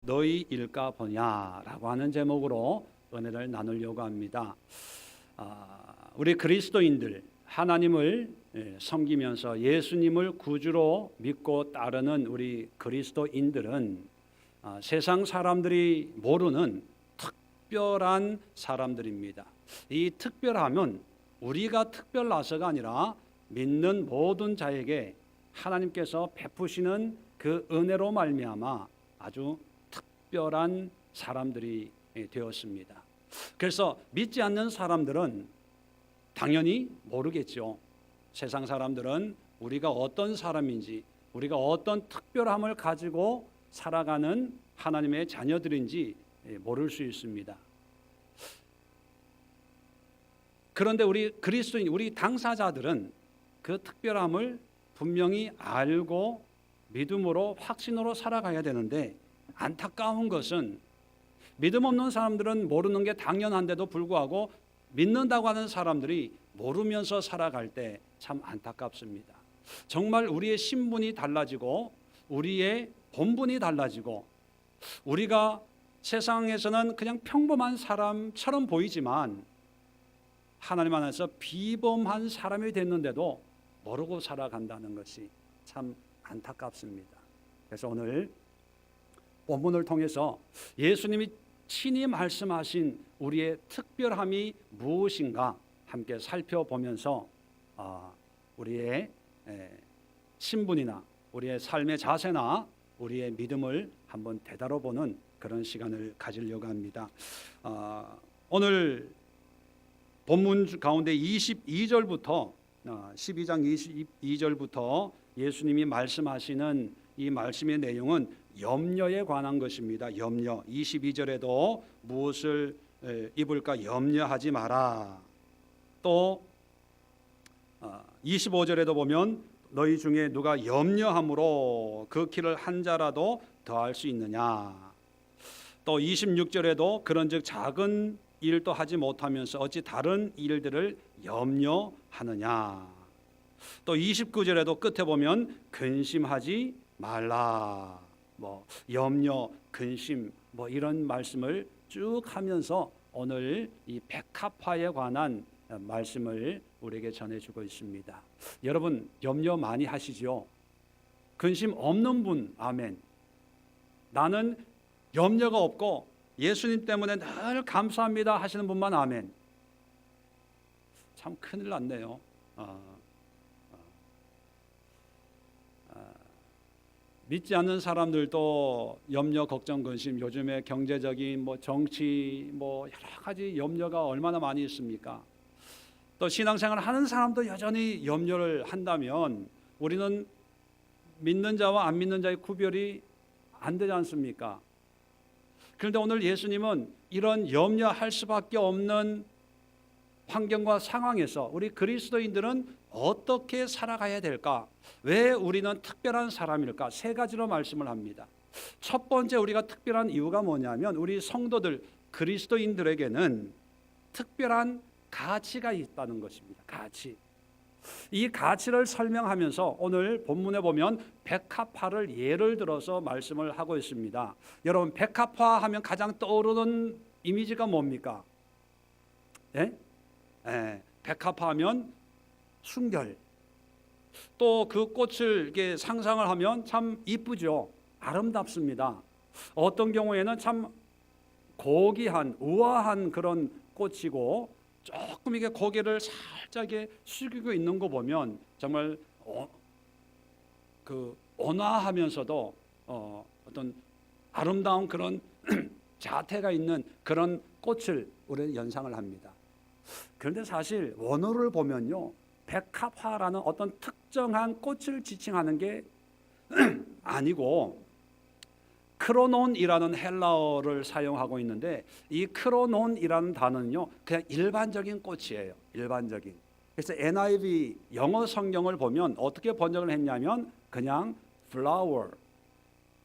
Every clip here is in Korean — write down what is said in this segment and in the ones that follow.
너희일까 보냐라고 하는 제목으로 은혜를 나누려고 합니다. 우리 그리스도인들 하나님을 섬기면서 예수님을 구주로 믿고 따르는 우리 그리스도인들은 세상 사람들이 모르는 특별한 사람들입니다. 이 특별함은 우리가 특별나서가 아니라 믿는 모든 자에게 하나님께서 베푸시는 그 은혜로 말미암아 아주 특별한 사람들이 되었습니다. 그래서 믿지 않는 사람들은 당연히 모르겠죠. 세상 사람들은 우리가 어떤 사람인지, 우리가 어떤 특별함을 가지고 살아가는 하나님의 자녀들인지 모를 수 있습니다. 그런데 우리 그리스도인, 우리 당사자들은 그 특별함을 분명히 알고 믿음으로 확신으로 살아가야 되는데, 안타까운 것은 믿음 없는 사람들은 모르는 게 당연한데도 불구하고 믿는다고 하는 사람들이 모르면서 살아갈 때 참 안타깝습니다. 정말 우리의 신분이 달라지고 우리의 본분이 달라지고 우리가 세상에서는 그냥 평범한 사람처럼 보이지만 하나님 안에서 비범한 사람이 됐는데도 모르고 살아간다는 것이 참 안타깝습니다. 그래서 오늘 본문을 통해서 예수님이 친히 말씀하신 우리의 특별함이 무엇인가 함께 살펴보면서 우리의 신분이나 우리의 삶의 자세나 우리의 믿음을 한번 되돌아보는 그런 시간을 가지려고 합니다. 오늘 본문 가운데 22절부터 12장 22절부터 예수님이 말씀하시는 이 말씀의 내용은 염려에 관한 것입니다. 염려. 22절에도 무엇을 입을까 염려하지 마라. 또 25절에도 보면 너희 중에 누가 염려함으로 그 길을 한 자라도 더할 수 있느냐. 또 26절에도 그런즉 작은 일도 하지 못하면서 어찌 다른 일들을 염려하느냐. 또 29절에도 끝에 보면 근심하지 말라. 염려, 근심 이런 말씀을 쭉 하면서 오늘 이 백합화에 관한 말씀을 우리에게 전해주고 있습니다. 여러분 염려 많이 하시죠? 근심 없는 분 아멘. 나는 염려가 없고 예수님 때문에 늘 감사합니다 하시는 분만 아멘. 참 큰일 났네요. 믿지 않는 사람들도 염려, 걱정, 근심, 요즘에 경제적인 정치 여러 가지 염려가 얼마나 많이 있습니까? 또 신앙생활을 하는 사람도 여전히 염려를 한다면 우리는 믿는 자와 안 믿는 자의 구별이 안 되지 않습니까? 그런데 오늘 예수님은 이런 염려할 수밖에 없는 환경과 상황에서 우리 그리스도인들은 어떻게 살아가야 될까? 왜 우리는 특별한 사람일까? 세 가지로 말씀을 합니다. 첫 번째 우리가 특별한 이유가 뭐냐면 우리 성도들 그리스도인들에게는 특별한 가치가 있다는 것입니다. 가치. 이 가치를 설명하면서 오늘 본문에 보면 백합화를 예를 들어서 말씀을 하고 있습니다. 여러분 백합화 하면 가장 떠오르는 이미지가 뭡니까? 백합화하면 순결. 또 그 꽃을 이렇게 상상을 하면 참 이쁘죠. 아름답습니다. 어떤 경우에는 참 고귀한 우아한 그런 꽃이고 조금 이게 고개를 살짝 숙이고 있는 거 보면 정말 온화하면서도 어떤 아름다운 그런 자태가 있는 그런 꽃을 우리는 연상을 합니다. 그런데 사실 원어를 보면요, 백합화라는 어떤 특정한 꽃을 지칭하는 게 아니고 크로논이라는 헬라어를 사용하고 있는데 이 크로논이라는 단어는요 그냥 일반적인 꽃이에요. 일반적인. 그래서 NIV 영어 성경을 보면 어떻게 번역을 했냐면 그냥 flower,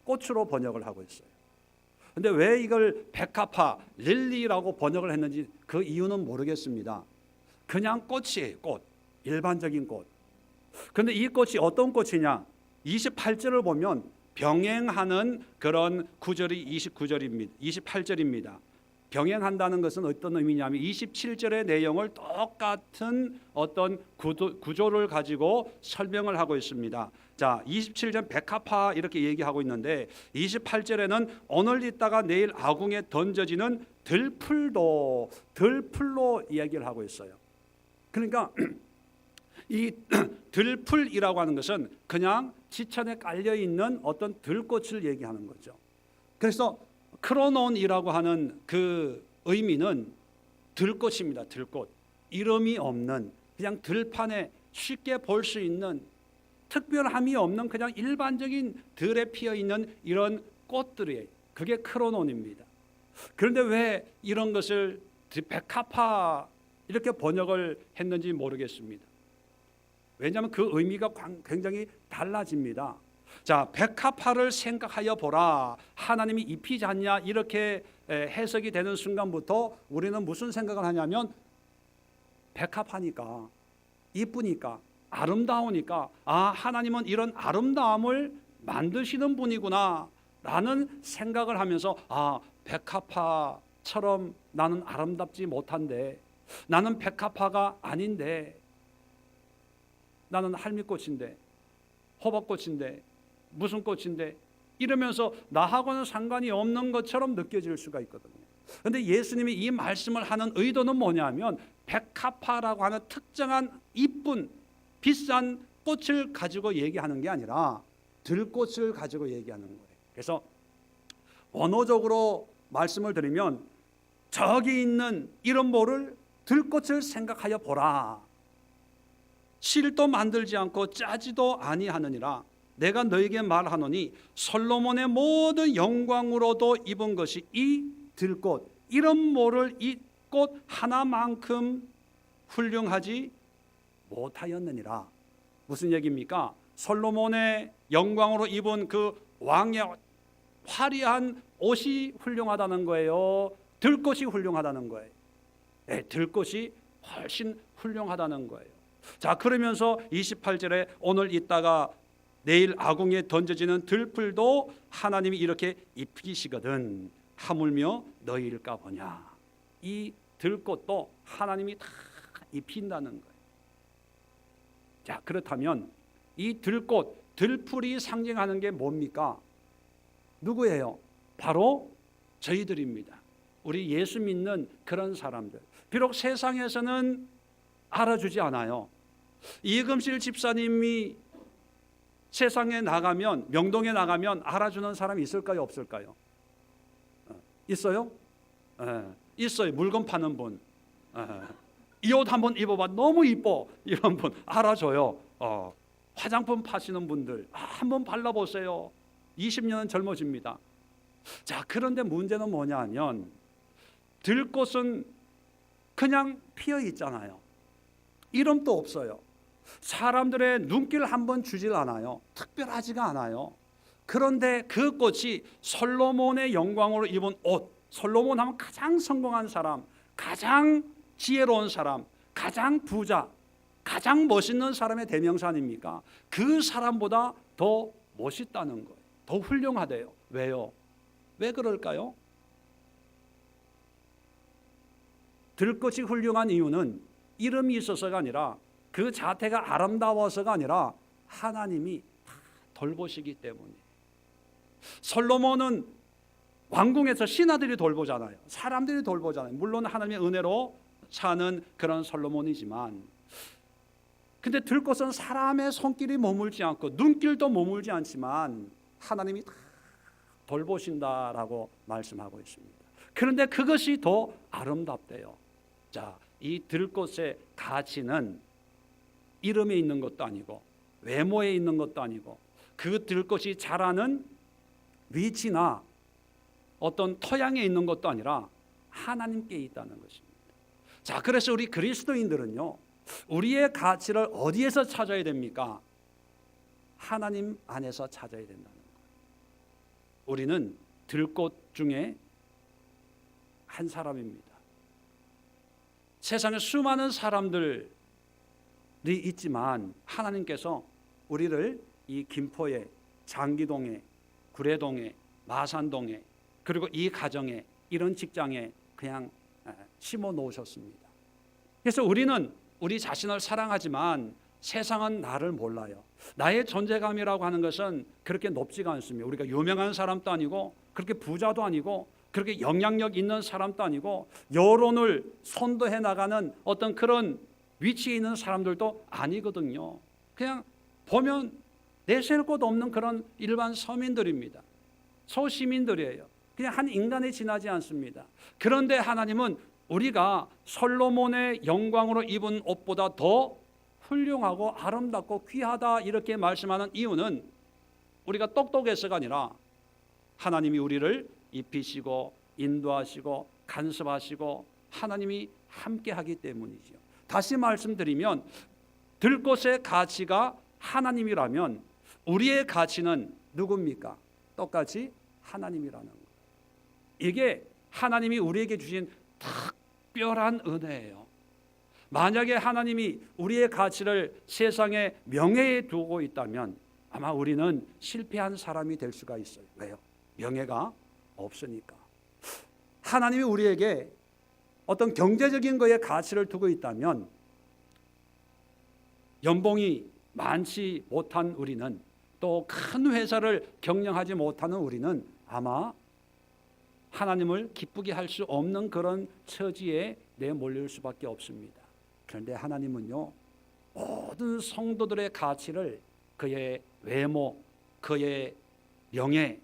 꽃으로 번역을 하고 있어요. 근데 왜 이걸 백합화, 릴리라고 번역을 했는지 그 이유는 모르겠습니다. 그냥 꽃이에요. 꽃. 일반적인 꽃. 그런데 이 꽃이 어떤 꽃이냐? 28절을 보면 병행하는 그런 구절이 29절입니다. 28절입니다. 병행한다는 것은 어떤 의미냐면 27절의 내용을 똑같은 어떤 구조를 가지고 설명을 하고 있습니다. 자, 27절 백합화 이렇게 얘기하고 있는데 28절에는 오늘 있다가 내일 아궁에 던져지는 들풀로 이야기를 하고 있어요. 그러니까 이 들풀이라고 하는 것은 그냥 지천에 깔려 있는 어떤 들꽃을 얘기하는 거죠. 그래서 크로논이라고 하는 그 의미는 들꽃입니다. 들꽃. 이름이 없는 그냥 들판에 쉽게 볼 수 있는 특별함이 없는 그냥 일반적인 들에 피어 있는 이런 꽃들이에요. 그게 크로논입니다. 그런데 왜 이런 것을 백합화 이렇게 번역을 했는지 모르겠습니다. 왜냐하면 그 의미가 굉장히 달라집니다. 자, 백합화를 생각하여 보라. 하나님이 입히지 않냐 이렇게 해석이 되는 순간부터 우리는 무슨 생각을 하냐면 백합화니까 이쁘니까 아름다우니까 하나님은 이런 아름다움을 만드시는 분이구나 라는 생각을 하면서 백합화처럼 나는 아름답지 못한데, 나는 백합화가 아닌데, 나는 할미꽃인데, 호박꽃인데, 무슨 꽃인데, 이러면서 나하고는 상관이 없는 것처럼 느껴질 수가 있거든요. 그런데 예수님이 이 말씀을 하는 의도는 뭐냐면 백합화라고 하는 특정한 이쁜 비싼 꽃을 가지고 얘기하는 게 아니라 들꽃을 가지고 얘기하는 거예요. 그래서 원어적으로 말씀을 드리면 저기 있는 이런 모를 들꽃을 생각하여 보라. 실도 만들지 않고 짜지도 아니하느니라. 내가 너에게 말하노니 솔로몬의 모든 영광으로도 입은 것이 이 들꽃, 이런 모를 이 꽃 하나만큼 훌륭하지 못하였느니라. 무슨 얘기입니까? 솔로몬의 영광으로 입은 그 왕의 화려한 옷이 훌륭하다는 거예요? 들꽃이 훌륭하다는 거예요? 네, 들꽃이 훨씬 훌륭하다는 거예요. 자, 그러면서 28절에 오늘 있다가 내일 아궁에 던져지는 들풀도 하나님이 이렇게 입히시거든 하물며 너희일까 보냐. 이 들꽃도 하나님이 다 입힌다는 거예요. 자, 그렇다면 이 들꽃, 들풀이 상징하는 게 뭡니까? 누구예요? 바로 저희들입니다. 우리 예수 믿는 그런 사람들. 비록 세상에서는 알아주지 않아요. 이금실 집사님이 세상에 나가면, 명동에 나가면 알아주는 사람이 있을까요? 없을까요? 있어요? 있어요. 물건 파는 분. 이 옷 한번 입어봐. 너무 이뻐. 이런 분 알아줘요. 화장품 파시는 분들 한번 발라보세요. 20년은 젊어집니다. 자, 그런데 문제는 뭐냐 하면 들꽃은 그냥 피어 있잖아요. 이름도 없어요. 사람들의 눈길 한번 주질 않아요. 특별하지가 않아요. 그런데 그 꽃이 솔로몬의 영광으로 입은 옷, 솔로몬 하면 가장 성공한 사람, 가장 지혜로운 사람, 가장 부자, 가장 멋있는 사람의 대명사 아닙니까? 그 사람보다 더 멋있다는 거예요. 더 훌륭하대요. 왜요? 왜 그럴까요? 들꽃이 훌륭한 이유는 이름이 있어서가 아니라 그 자태가 아름다워서가 아니라 하나님이 다 돌보시기 때문이에요. 솔로몬은 왕궁에서 신하들이 돌보잖아요. 사람들이 돌보잖아요. 물론 하나님의 은혜로 사는 그런 솔로몬이지만, 근데 들꽃은 사람의 손길이 머물지 않고 눈길도 머물지 않지만 하나님이 다 돌보신다라고 말씀하고 있습니다. 그런데 그것이 더 아름답대요. 자, 이 들꽃의 가치는 이름에 있는 것도 아니고 외모에 있는 것도 아니고 그 들꽃이 자라는 위치나 어떤 토양에 있는 것도 아니라 하나님께 있다는 것입니다. 자, 그래서 우리 그리스도인들은요, 우리의 가치를 어디에서 찾아야 됩니까? 하나님 안에서 찾아야 된다는 거예요. 우리는 들꽃 중에 한 사람입니다. 세상에 수많은 사람들이 있지만 하나님께서 우리를 이 김포에, 장기동에, 구례동에, 마산동에, 그리고 이 가정에, 이런 직장에 그냥 심어 놓으셨습니다. 그래서 우리는 우리 자신을 사랑하지만 세상은 나를 몰라요. 나의 존재감이라고 하는 것은 그렇게 높지가 않습니다. 우리가 유명한 사람도 아니고 그렇게 부자도 아니고 그렇게 영향력 있는 사람도 아니고 여론을 선도해 나가는 어떤 그런 위치에 있는 사람들도 아니거든요. 그냥 보면 내세울 곳 없는 그런 일반 서민들입니다. 소시민들이에요. 그냥 한 인간에 지나지 않습니다. 그런데 하나님은 우리가 솔로몬의 영광으로 입은 옷보다 더 훌륭하고 아름답고 귀하다 이렇게 말씀하는 이유는 우리가 똑똑해서가 아니라 하나님이 우리를 입히시고 인도하시고 간섭하시고 하나님이 함께하기 때문이죠. 다시 말씀드리면 들것의 가치가 하나님이라면 우리의 가치는 누굽니까? 똑같이 하나님이라는 거예요. 이게 하나님이 우리에게 주신 특별한 은혜예요. 만약에 하나님이 우리의 가치를 세상의 명예에 두고 있다면 아마 우리는 실패한 사람이 될 수가 있어요. 왜요? 명예가 없으니까. 하나님이 우리에게 어떤 경제적인 거에 가치를 두고 있다면 연봉이 많지 못한 우리는 또 큰 회사를 경영하지 못하는 우리는 아마 하나님을 기쁘게 할 수 없는 그런 처지에 내몰릴 수밖에 없습니다. 그런데 하나님은요, 모든 성도들의 가치를 그의 외모, 그의 명예,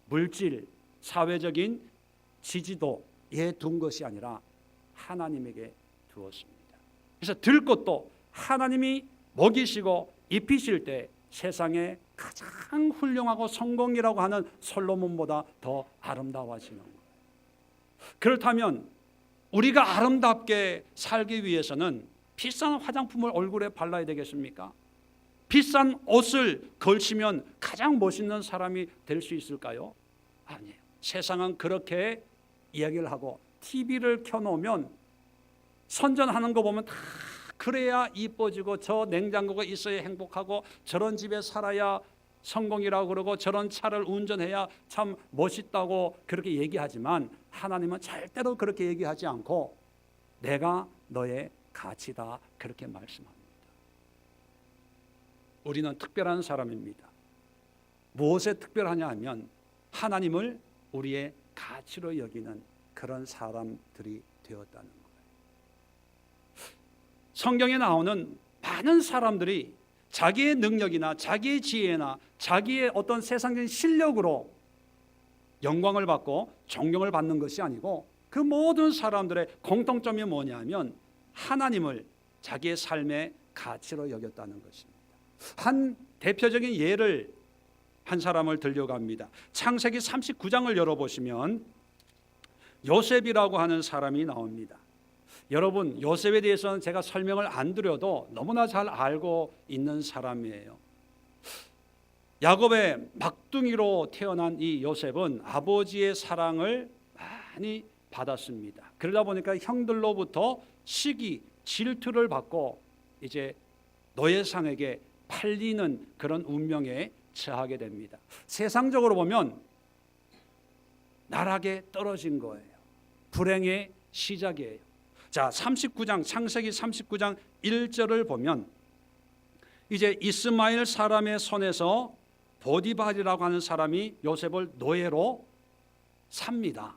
물질, 사회적인 지지도에 둔 것이 아니라 하나님에게 두었습니다. 그래서 들 것도 하나님이 먹이시고 입히실 때 세상에 가장 훌륭하고 성공이라고 하는 솔로몬보다 더 아름다워지는 거예요. 그렇다면 우리가 아름답게 살기 위해서는 비싼 화장품을 얼굴에 발라야 되겠습니까? 비싼 옷을 걸치면 가장 멋있는 사람이 될 수 있을까요? 아니에요. 세상은 그렇게 이야기를 하고 TV를 켜놓으면 선전하는 거 보면 다 그래야 이뻐지고 저 냉장고가 있어야 행복하고 저런 집에 살아야 성공이라고 그러고 저런 차를 운전해야 참 멋있다고 그렇게 얘기하지만 하나님은 절대로 그렇게 얘기하지 않고 내가 너의 가치다 그렇게 말씀합니다. 우리는 특별한 사람입니다. 무엇에 특별하냐 하면 하나님을 우리의 가치로 여기는 그런 사람들이 되었다는 거예요. 성경에 나오는 많은 사람들이 자기의 능력이나 자기의 지혜나 자기의 어떤 세상적인 실력으로 영광을 받고 존경을 받는 것이 아니고 그 모든 사람들의 공통점이 뭐냐면 하나님을 자기의 삶의 가치로 여겼다는 것입니다. 한 대표적인 예를 한 사람을 들려고 합니다. 창세기 39장을 열어보시면 요셉이라고 하는 사람이 나옵니다. 여러분, 요셉에 대해서는 제가 설명을 안 드려도 너무나 잘 알고 있는 사람이에요. 야곱의 막둥이로 태어난 이 요셉은 아버지의 사랑을 많이 받았습니다. 그러다 보니까 형들로부터 시기, 질투를 받고 이제 노예상에게 팔리는 그런 운명에 처하게 됩니다. 세상적으로 보면 나락에 떨어진 거예요. 불행의 시작이에요. 자, 39장 창세기 39장 1절을 보면 이제 이스마엘 사람의 손에서 보디발이라고 하는 사람이 요셉을 노예로 삽니다.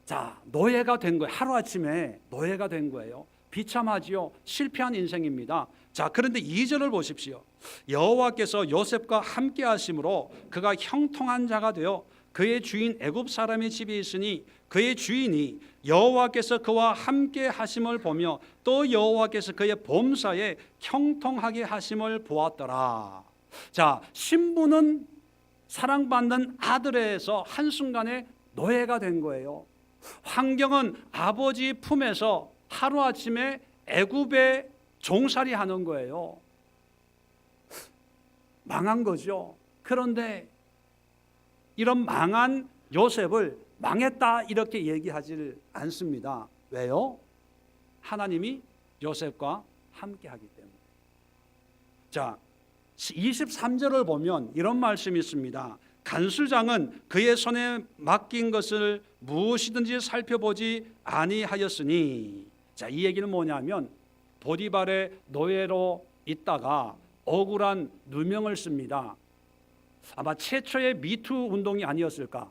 자, 노예가 된 거예요. 하루아침에 노예가 된 거예요. 비참하지요. 실패한 인생입니다. 자, 그런데 2절을 보십시오. 여호와께서 요셉과 함께 하심으로 그가 형통한 자가 되어 그의 주인 애굽 사람의 집에 있으니 그의 주인이 여호와께서 그와 함께 하심을 보며 또 여호와께서 그의 범사에 형통하게 하심을 보았더라. 자, 신부는 사랑받는 아들에서 한순간에 노예가 된 거예요. 환경은 아버지 품에서 하루아침에 애굽에 종살이 하는 거예요. 망한 거죠. 그런데 이런 망한 요셉을 망했다 이렇게 얘기하지를 않습니다. 왜요? 하나님이 요셉과 함께 하기 때문에. 자, 23절을 보면 이런 말씀이 있습니다. 간수장은 그의 손에 맡긴 것을 무엇이든지 살펴보지 아니하였으니, 자, 이 얘기는 뭐냐면 보디발의 노예로 있다가 억울한 누명을 씁니다. 아마 최초의 미투 운동이 아니었을까.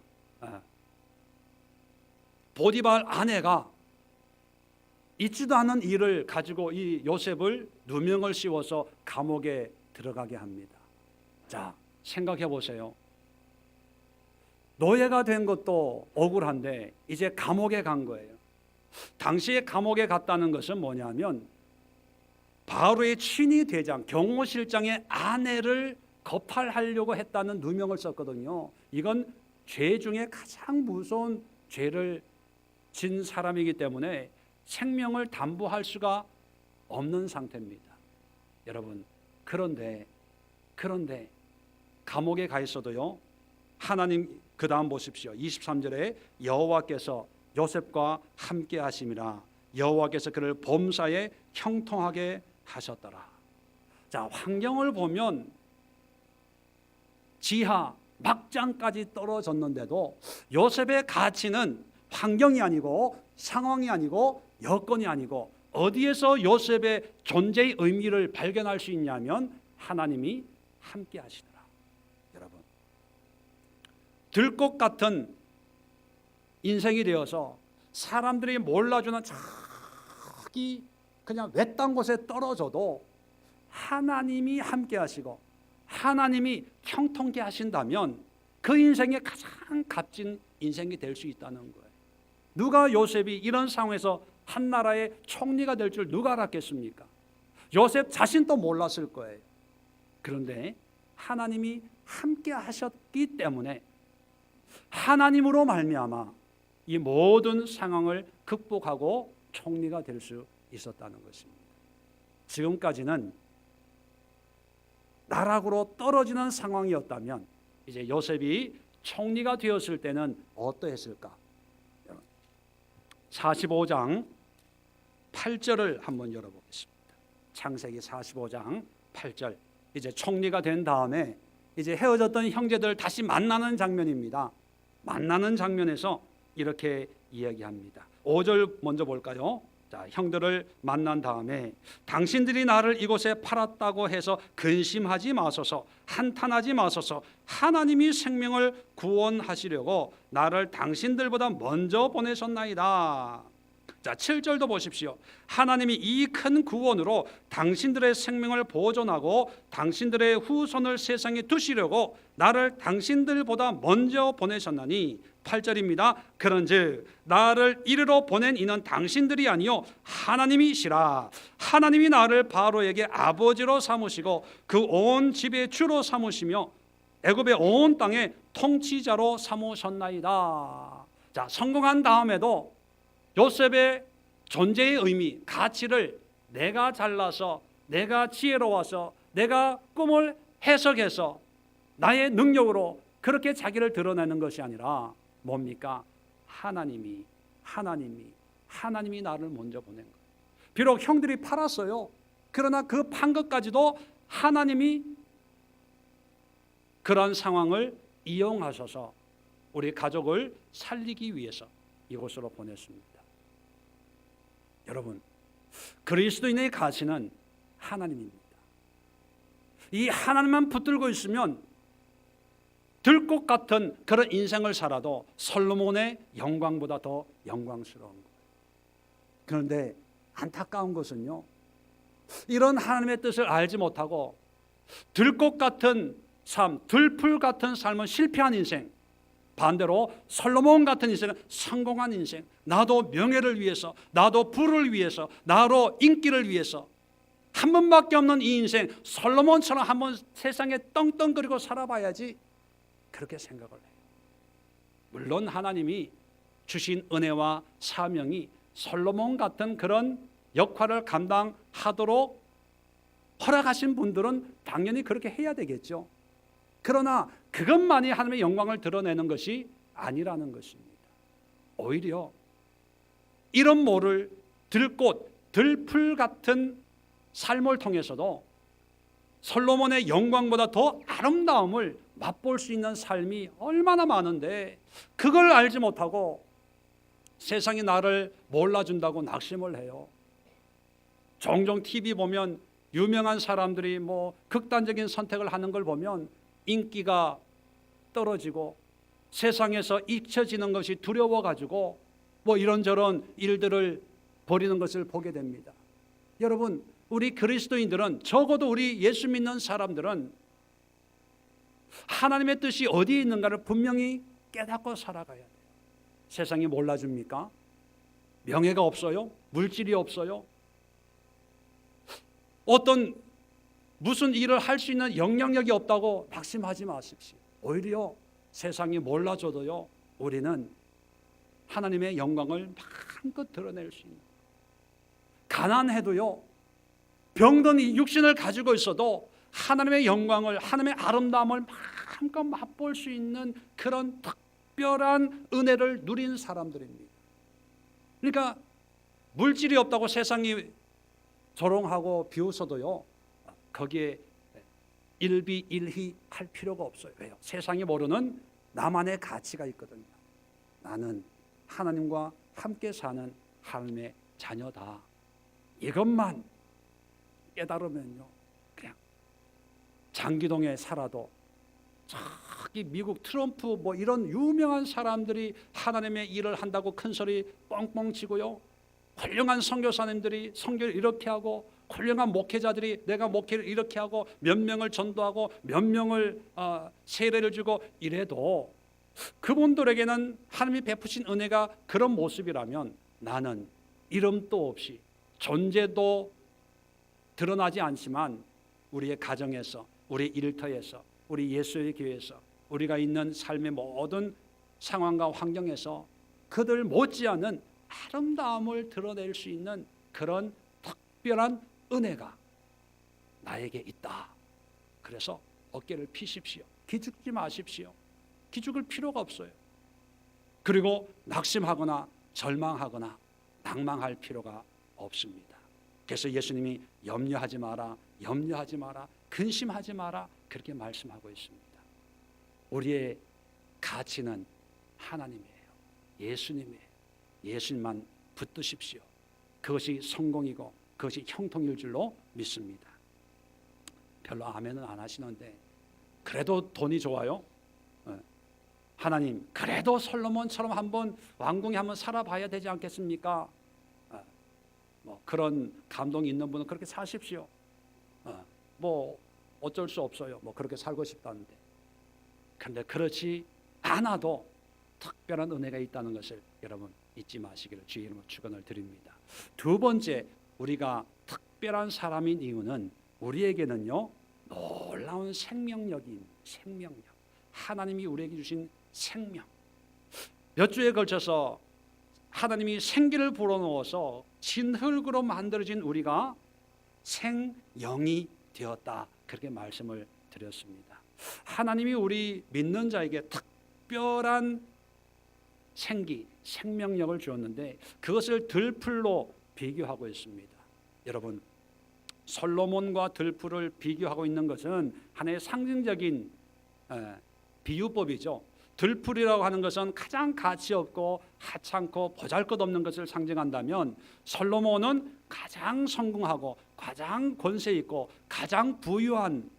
보디발 아내가 있지도 않은 일을 가지고 이 요셉을 누명을 씌워서 감옥에 들어가게 합니다. 자, 생각해 보세요. 노예가 된 것도 억울한데 이제 감옥에 간 거예요. 당시에 감옥에 갔다는 것은 뭐냐면 바로의 친위 대장, 경호실장의 아내를 거팔하려고 했다는 누명을 썼거든요. 이건 죄 중에 가장 무서운 죄를 진 사람이기 때문에 생명을 담보할 수가 없는 상태입니다. 여러분, 그런데 감옥에 가 있어도요, 하나님, 그 다음 보십시오. 23절에 여호와께서 요셉과 함께 하심이라, 여호와께서 그를 범사에 형통하게 하셨더라. 자, 환경을 보면 지하 막장까지 떨어졌는데도 요셉의 가치는 환경이 아니고 상황이 아니고 여건이 아니고 어디에서 요셉의 존재의 의미를 발견할 수 있냐면 하나님이 함께 하시더라. 여러분, 들꽃 같은 인생이 되어서 사람들이 몰라주는 저기 그냥 외딴 곳에 떨어져도 하나님이 함께 하시고 하나님이 형통케 하신다면 그 인생의 가장 값진 인생이 될 수 있다는 거예요. 누가 요셉이 이런 상황에서 한 나라의 총리가 될 줄 누가 알았겠습니까? 요셉 자신도 몰랐을 거예요. 그런데 하나님이 함께 하셨기 때문에 하나님으로 말미암아 이 모든 상황을 극복하고 총리가 될 수 있었다는 것입니다. 지금까지는 나락으로 떨어지는 상황이었다면 이제 요셉이 총리가 되었을 때는 어떠했을까? 45장 8절을 한번 열어보겠습니다. 창세기 45장 8절. 이제 총리가 된 다음에 이제 헤어졌던 형제들 다시 만나는 장면입니다. 만나는 장면에서 이렇게 이야기합니다. 5절 먼저 볼까요? 자, 형들을 만난 다음에 당신들이 나를 이곳에 팔았다고 해서 근심하지 마소서, 한탄하지 마소서. 하나님이 생명을 구원하시려고 나를 당신들보다 먼저 보내셨나이다. 자, 7절도 보십시오. 하나님이 이 큰 구원으로 당신들의 생명을 보존하고 당신들의 후손을 세상에 두시려고 나를 당신들보다 먼저 보내셨나니. 8절입니다. 그런즉 나를 이리로 보낸 이는 당신들이 아니요 하나님이시라. 하나님이 나를 바로에게 아버지로 삼으시고 그 온 집의 주로 삼으시며 애굽의 온 땅의 통치자로 삼으셨나이다. 자, 성공한 다음에도 요셉의 존재의 의미, 가치를 내가 잘나서, 내가 지혜로워서, 내가 꿈을 해석해서 나의 능력으로 그렇게 자기를 드러내는 것이 아니라 뭡니까? 하나님이 나를 먼저 보낸 거예요. 비록 형들이 팔았어요. 그러나 그 판 것까지도 하나님이 그런 상황을 이용하셔서 우리 가족을 살리기 위해서 이곳으로 보냈습니다. 여러분, 그리스도인의 가치는 하나님입니다. 이 하나님만 붙들고 있으면 들꽃 같은 그런 인생을 살아도 솔로몬의 영광보다 더 영광스러운 거예요. 그런데 안타까운 것은요, 이런 하나님의 뜻을 알지 못하고 들꽃 같은 삶, 들풀 같은 삶은 실패한 인생, 반대로 솔로몬 같은 인생은 성공한 인생, 나도 명예를 위해서, 나도 부를 위해서, 나로 인기를 위해서 한 번밖에 없는 이 인생, 솔로몬처럼 한번 세상에 떵떵거리고 살아봐야지, 그렇게 생각을 해요. 물론 하나님이 주신 은혜와 사명이 솔로몬 같은 그런 역할을 감당하도록 허락하신 분들은 당연히 그렇게 해야 되겠죠. 그러나 그것만이 하나님의 영광을 드러내는 것이 아니라는 것입니다. 오히려 이런 모를 들꽃, 들풀 같은 삶을 통해서도 솔로몬의 영광보다 더 아름다움을 맛볼 수 있는 삶이 얼마나 많은데 그걸 알지 못하고 세상이 나를 몰라준다고 낙심을 해요. 종종 TV 보면 유명한 사람들이 뭐 극단적인 선택을 하는 걸 보면 인기가 떨어지고 세상에서 잊혀지는 것이 두려워가지고 뭐 이런저런 일들을 벌이는 것을 보게 됩니다. 여러분, 우리 그리스도인들은, 적어도 우리 예수 믿는 사람들은 하나님의 뜻이 어디에 있는가를 분명히 깨닫고 살아가야 돼요. 세상이 몰라줍니까? 명예가 없어요? 물질이 없어요? 어떤 무슨 일을 할 수 있는 영향력이 없다고 낙심하지 마십시오. 오히려 세상이 몰라줘도요, 우리는 하나님의 영광을 마음껏 드러낼 수 있는, 가난해도요, 병든 이 육신을 가지고 있어도 하나님의 영광을, 하나님의 아름다움을 마음껏 맛볼 수 있는 그런 특별한 은혜를 누린 사람들입니다. 그러니까 물질이 없다고 세상이 조롱하고 비웃어도요, 거기에 일비일희 할 필요가 없어요. 왜요? 세상이 모르는 나만의 가치가 있거든요. 나는 하나님과 함께 사는 하나님의 자녀다. 이것만 깨달으면요, 그냥 장기동에 살아도 저기 미국 트럼프 뭐 이런 유명한 사람들이 하나님의 일을 한다고 큰 소리 뻥뻥 치고요, 훌륭한 선교사님들이 선교를 이렇게 하고, 훌륭한 목회자들이 내가 목회를 이렇게 하고 몇 명을 전도하고 몇 명을 세례를 주고 이래도 그분들에게는 하나님이 베푸신 은혜가 그런 모습이라면 나는 이름도 없이, 존재도 드러나지 않지만 우리의 가정에서, 우리 일터에서, 우리 예수의 교회에서, 우리가 있는 삶의 모든 상황과 환경에서 그들 못지않은 아름다움을 드러낼 수 있는 그런 특별한 은혜가 나에게 있다. 그래서 어깨를 피십시오. 기죽지 마십시오. 기죽을 필요가 없어요. 그리고 낙심하거나 절망하거나 낭망할 필요가 없습니다. 그래서 예수님이 염려하지 마라, 염려하지 마라, 근심하지 마라, 그렇게 말씀하고 있습니다. 우리의 가치는 하나님이에요. 예수님이에요. 예수님만 붙드십시오. 그것이 성공이고 그것이 형통일 줄로 믿습니다. 별로 아멘은 안 하시는데 그래도 돈이 좋아요? 하나님, 그래도 솔로몬처럼 한번 왕궁에 한번 살아봐야 되지 않겠습니까? 뭐 그런 감동이 있는 분은 그렇게 사십시오. 뭐 어쩔 수 없어요. 뭐 그렇게 살고 싶다는데. 그런데 그렇지 않아도 특별한 은혜가 있다는 것을 여러분 잊지 마시기를 주의 이름으로 축원을 드립니다. 두 번째, 우리가 특별한 사람인 이유는 우리에게는요, 놀라운 생명력인 생명력, 하나님이 우리에게 주신 생명. 몇 주에 걸쳐서 하나님이 생기를 불어넣어서 진흙으로 만들어진 우리가 생영이 되었다, 그렇게 말씀을 드렸습니다. 하나님이 우리 믿는 자에게 특별한 생기, 생명력을 주었는데 그것을 들풀로 비교하고 있습니다. 여러분, 솔로몬과 들풀을 비교하고 있는 것은 하나의 상징적인 비유법이죠. 들풀이라고 하는 것은 가장 가치 없고 하찮고 보잘것없는 것을 상징한다면, 솔로몬은 가장 성공하고 가장 권세 있고 가장 부유한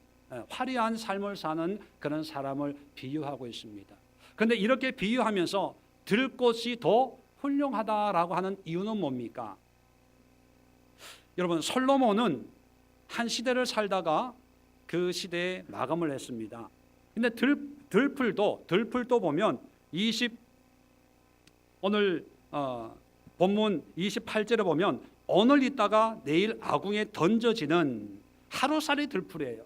화려한 삶을 사는 그런 사람을 비유하고 있습니다. 그런데 이렇게 비유하면서 들꽃이 더 훌륭하다라고 하는 이유는 뭡니까? 여러분, 솔로몬은 한 시대를 살다가 그 시대에 마감을 했습니다. 근데 들풀도 보면 오늘 본문 28절에 보면 오늘 있다가 내일 아궁에 던져지는 하루살이 들풀이에요.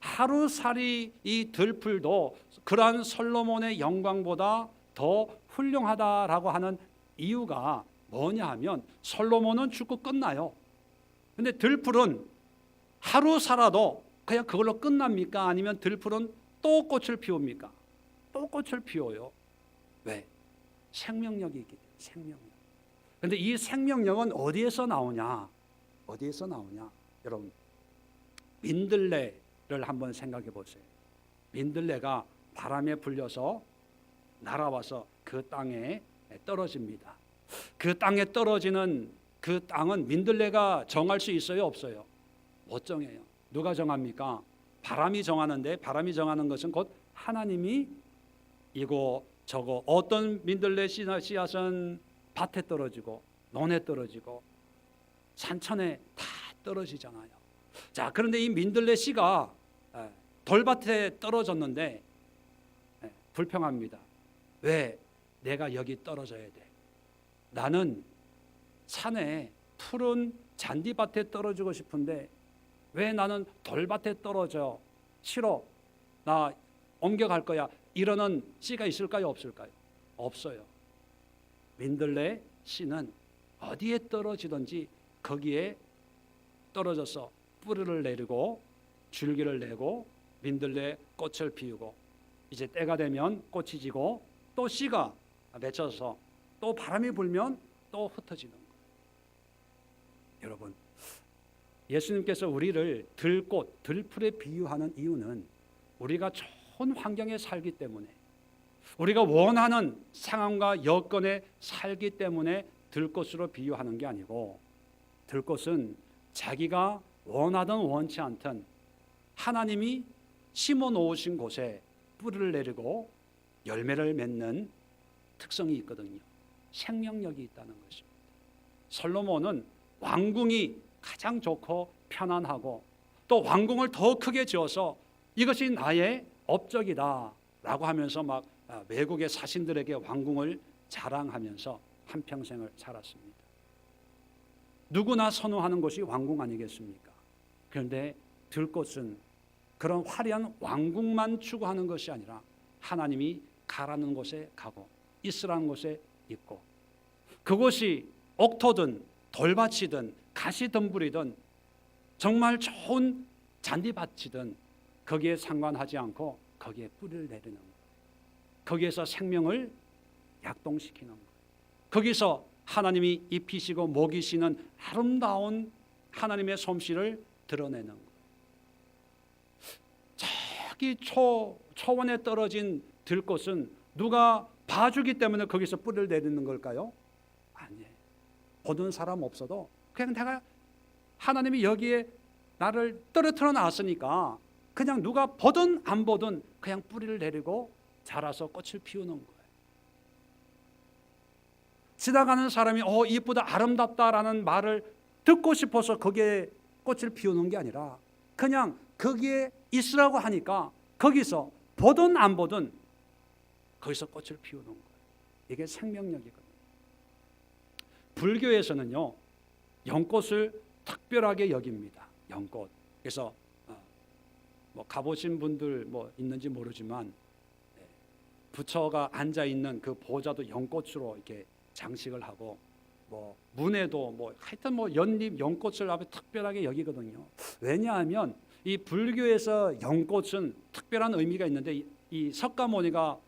하루살이 이 들풀도 그러한 솔로몬의 영광보다 더 훌륭하다라고 하는 이유가 뭐냐 하면, 솔로몬은 죽고 끝나요. 근데 들풀은 하루 살아도 그냥 그걸로 끝납니까? 아니면 들풀은 또 꽃을 피웁니까? 또 꽃을 피워요. 왜? 생명력이 있기 때문에. 생명력. 그런데 이 생명력은 어디에서 나오냐? 어디에서 나오냐? 여러분, 민들레 한번 생각해 보세요. 민들레가 바람에 불려서 날아와서 그 땅에 떨어집니다. 그 땅에 떨어지는 그 땅은 민들레가 정할 수 있어요, 없어요? 못 정해요. 누가 정합니까? 바람이 정하는데, 바람이 정하는 것은 곧 하나님이 이거 저거, 어떤 민들레 씨앗은 밭에 떨어지고 논에 떨어지고 산천에 다 떨어지잖아요. 자, 그런데 이 민들레 씨가 돌밭에 떨어졌는데 불평합니다. 왜 내가 여기 떨어져야 돼? 나는 산에 푸른 잔디밭에 떨어지고 싶은데 왜 나는 돌밭에 떨어져? 싫어. 나 옮겨갈 거야. 이러는 씨가 있을까요, 없을까요? 없어요. 민들레 씨는 어디에 떨어지든지 거기에 떨어져서 뿌리를 내리고 줄기를 내고 민들레 꽃을 피우고 이제 때가 되면 꽃이 지고 또 씨가 맺혀서 또 바람이 불면 또 흩어지는 거예요. 여러분, 예수님께서 우리를 들꽃, 들풀에 비유하는 이유는 우리가 좋은 환경에 살기 때문에, 우리가 원하는 상황과 여건에 살기 때문에 들꽃으로 비유하는 게 아니고, 들꽃은 자기가 원하든 원치 않든 하나님이 심어 놓으신 곳에 뿌리를 내리고 열매를 맺는 특성이 있거든요. 생명력이 있다는 것입니다. 솔로몬은 왕궁이 가장 좋고 편안하고 또 왕궁을 더 크게 지어서 이것이 나의 업적이다 라고 하면서 막 외국의 사신들에게 왕궁을 자랑하면서 한평생을 살았습니다. 누구나 선호하는 곳이 왕궁 아니겠습니까? 그런데 들꽃은 그런 화려한 왕궁만 추구하는 것이 아니라 하나님이 가라는 곳에 가고 있으라는 곳에 있고, 그곳이 옥토든 돌밭이든 가시덤불이든 정말 좋은 잔디밭이든 거기에 상관하지 않고 거기에 뿌리를 내리는 거예요. 거기에서 생명을 약동시키는 거예요. 거기서 하나님이 입히시고 먹이시는 아름다운 하나님의 솜씨를 드러내는 거예요. 저기 초원에 떨어진 들꽃은 누가 봐주기 때문에 거기서 뿌리를 내리는 걸까요? 아니에요. 보는 사람 없어도 그냥 내가 하나님이 여기에 나를 떨어뜨려 놨으니까 그냥 누가 보든 안 보든 그냥 뿌리를 내리고 자라서 꽃을 피우는 거예요. 지나가는 사람이 이쁘다 아름답다라는 말을 듣고 싶어서 거기에 꽃을 피우는 게 아니라 그냥 거기에 있으라고 하니까 거기서 보든 안 보든 거기서 꽃을 피우는 거예요. 이게 생명력이거든요. 불교에서는요, 연꽃을 특별하게 여깁니다. 연꽃. 그래서 뭐 가보신 분들 뭐 있는지 모르지만 부처가 앉아 있는 그 보좌도 연꽃으로 이렇게 장식을 하고, 뭐 문에도 뭐 하여튼 뭐 연잎 연꽃을 아주 특별하게 여기거든요. 왜냐하면 이 불교에서 연꽃은 특별한 의미가 있는데, 이 석가모니가